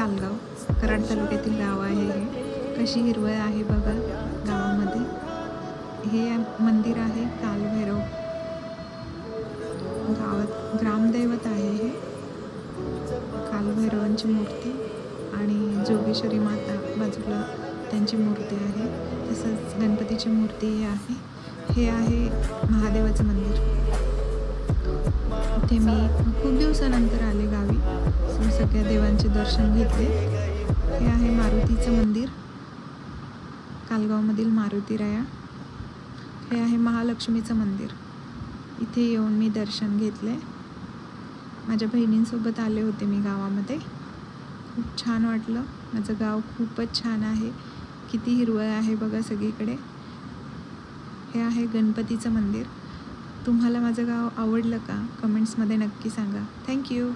कालगाव, कराड तालुक्यातील गाव आहे हे. कशी हिरवळ आहे बघा गावामध्ये. हे मंदिर आहे कालभैरव, गावात ग्रामदैवत आहे हे. कालभैरवांची मूर्ती आणि जोगेश्वरी माता बाजूला त्यांची मूर्ती आहे. तसंच गणपतीची मूर्ती आहे. हे आहे महादेवाचं मंदिर. इथे मी खूप दिवसानंतर आले गावी, सगळ्या देवांचे दर्शन घेतले. हे आहे मारुतीचं मंदिर, कालगावमधील मारुतीराया. हे आहे महालक्ष्मीचं मंदिर. इथे येऊन मी दर्शन घेतले. माझ्या बहिणींसोबत आले होते मी गावामध्ये. खूप छान वाटलं. माझं गाव खूपच छान आहे. किती हिरवळ आहे बघा सगळीकडे. हे आहे गणपतीचं मंदिर. तुम्हाला माझं गाव आवडलं का? कमेंट्समध्ये नक्की सांगा. थँक्यू.